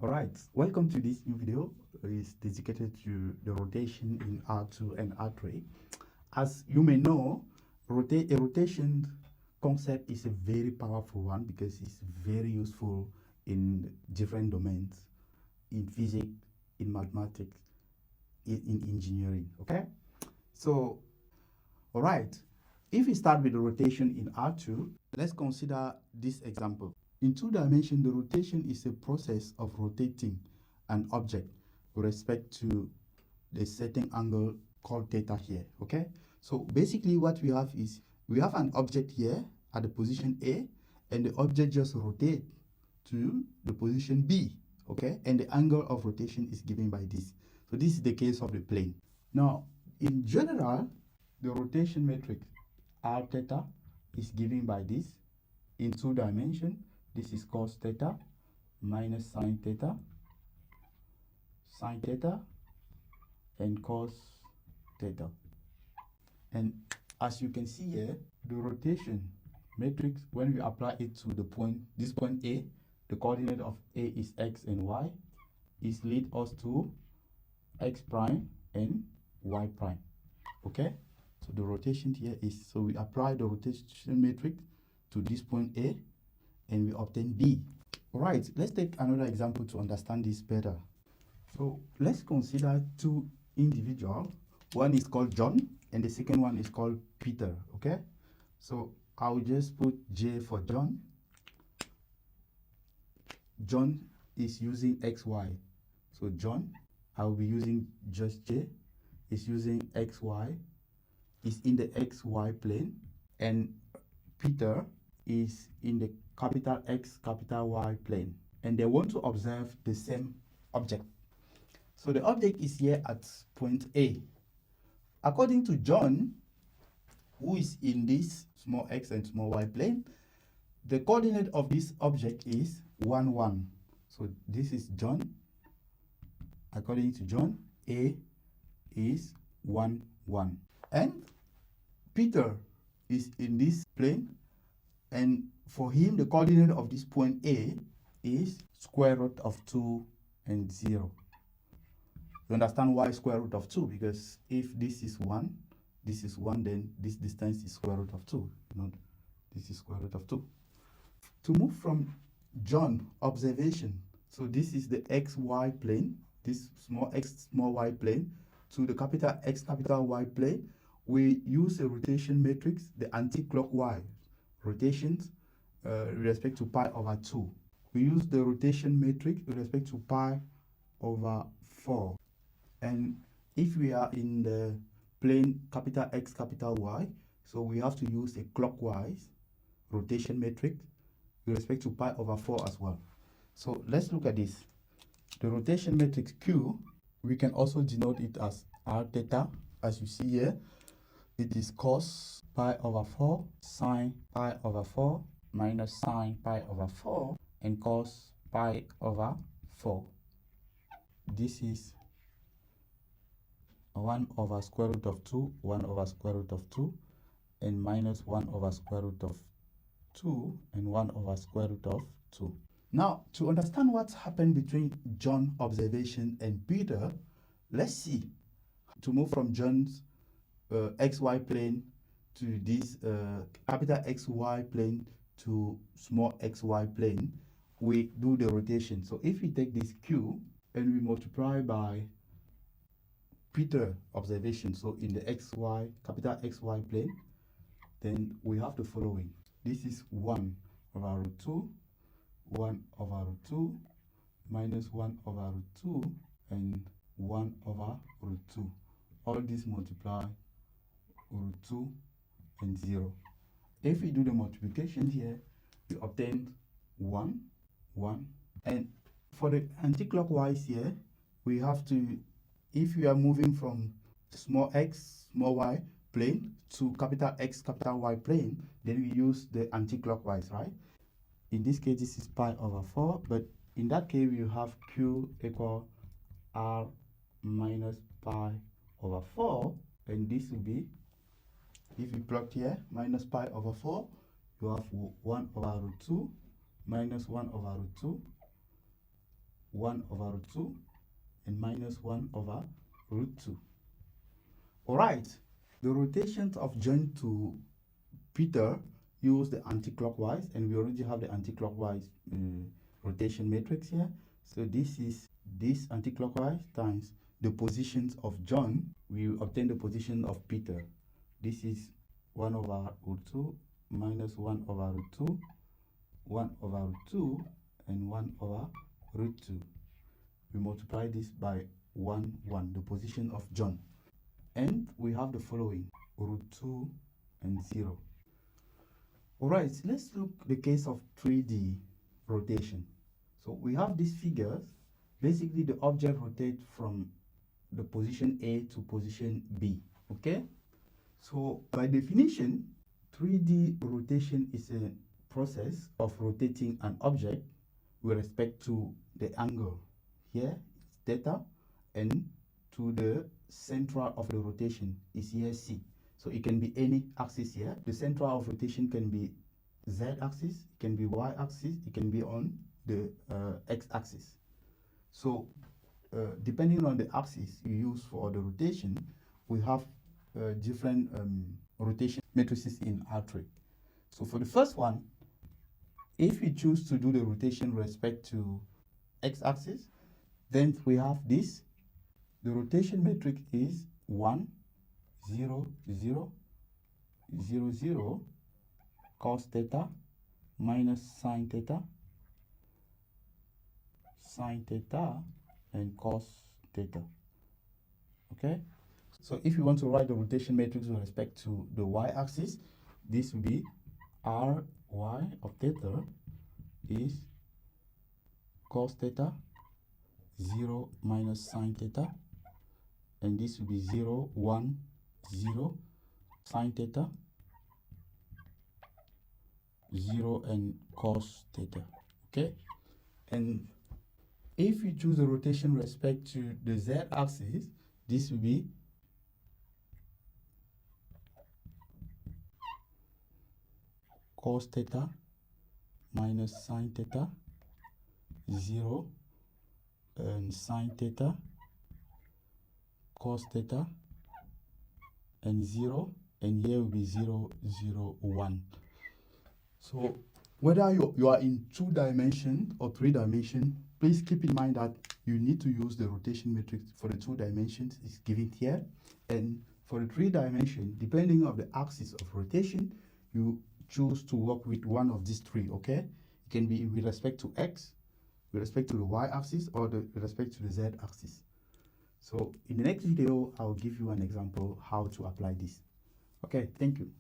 Alright, welcome to this new video. It's dedicated to the rotation in R2 and R3. As you may know, a rotation concept is a very powerful one because it's very useful in different domains, in physics, in mathematics, in engineering. Okay, so alright, if we start with the rotation in R2, let's consider this example. In two dimensions, the rotation is a process of rotating an object with respect to the certain angle called theta here. Okay, so basically what we have is we have an object here at the position A, and the object just rotates to the position B. Okay, and the angle of rotation is given by this. So this is the case of the plane. Now, in general, the rotation matrix r theta is given by this in two dimensions. This is cos theta minus sine theta, and cos theta. And as you can see here, the rotation matrix, when we apply it to the point, this point A, the coordinate of A is x and y, is lead us to x prime and y prime. Okay, so the rotation here is, so we apply the rotation matrix to this point A and we obtain B. All right, let's take another example to understand this better. So let's consider two individuals. One is called John and the second one is called Peter. Okay, so I'll just put J for John. John is using XY. So John, I'll be using just J, is using XY, is in the XY plane, and Peter is in the capital X, capital Y plane, and they want to observe the same object. So the object is here at point A. According to John, who is in this small x and small y plane, the coordinate of this object is 1, 1. So this is John. According to John, A is 1, 1. And Peter is in this plane, and for him, the coordinate of this point A is square root of 2 and 0. You understand why square root of 2? Because if this is 1, then this distance is square root of 2. You know, this is square root of 2. To move from John observation, so this is the xy plane, this small x, small y plane, to the capital X, capital Y plane, we use a rotation matrix, the anti-clockwise rotations with respect to pi over 2. We use the rotation matrix with respect to pi over 4. And if we are in the plane capital X, capital Y, so we have to use a clockwise rotation matrix with respect to pi over 4 as well. So let's look at this. The rotation matrix Q, we can also denote it as r theta, as you see here. It is cos pi over 4, sine pi over 4, minus sine pi over 4, and cos pi over 4. This is 1 over square root of 2, 1 over square root of 2, and minus 1 over square root of 2, and 1 over square root of 2. Now, to understand what's happened between John's observation and Peter, let's see. To move from John's XY plane to this capital XY plane to small xy plane, we do the rotation. So if we take this Q and we multiply by Peter observation, so in the XY, capital XY plane, then we have the following. This is 1 over root 2, 1 over root 2, minus 1 over root 2, and 1 over root 2. All these multiply root 2 and 0. If we do the multiplication here, we obtain 1, 1. And for the anti-clockwise here, we have to, if we are moving from small x, small y plane to capital X, capital Y plane, then we use the anti-clockwise, right? In this case, this is pi over 4, but in that case, we have Q equal R minus pi over 4, and this will be, if you plug here, minus pi over 4, you have 1 over root 2 minus 1 over root 2 1 over root 2 and minus 1 over root 2. All right, the rotations of John to Peter use the anti-clockwise, and we already have the anti-clockwise rotation matrix here. So this is this anti-clockwise times the positions of John. We obtain the position of Peter. This is 1 over root 2 minus 1 over root 2, 1 over root 2, and 1 over root 2. We multiply this by 1, 1, the position of John. And we have the following, root 2 and 0. All right, let's look the case of 3D rotation. So we have these figures. Basically, the object rotates from the position A to position B, okay? So by definition, 3D rotation is a process of rotating an object with respect to the angle. Here is theta, and to the center of the rotation is here C. So it can be any axis here. The center of rotation can be Z-axis, it can be Y-axis, it can be on the X-axis. So depending on the axis you use for the rotation, we have different rotation matrices in R3. So for the first one, if we choose to do the rotation with respect to X-axis, then we have this. The rotation matrix is 1, 0, 0, 0, 0, cos theta minus sine theta, and cos theta. Okay? So if you want to write the rotation matrix with respect to the y-axis, this will be Ry of theta is cos theta 0 minus sine theta, and this will be 0, 1, 0, sine theta 0, and cos theta. Okay, and if you choose the rotation with respect to the z-axis, this will be cos theta minus sine theta 0, and sine theta, cos theta, and 0, and here will be 0, 0, 1. So whether you are in 2 dimensions or 3 dimensions, please keep in mind that you need to use the rotation matrix for the 2 dimensions. It's given here, and for the 3 dimensions, depending on the axis of rotation, you choose to work with one of these 3. Okay, it can be with respect to x, with respect to the y-axis, or with respect to the z-axis. So in the next video, I'll give you an example how to apply this. Okay, thank you.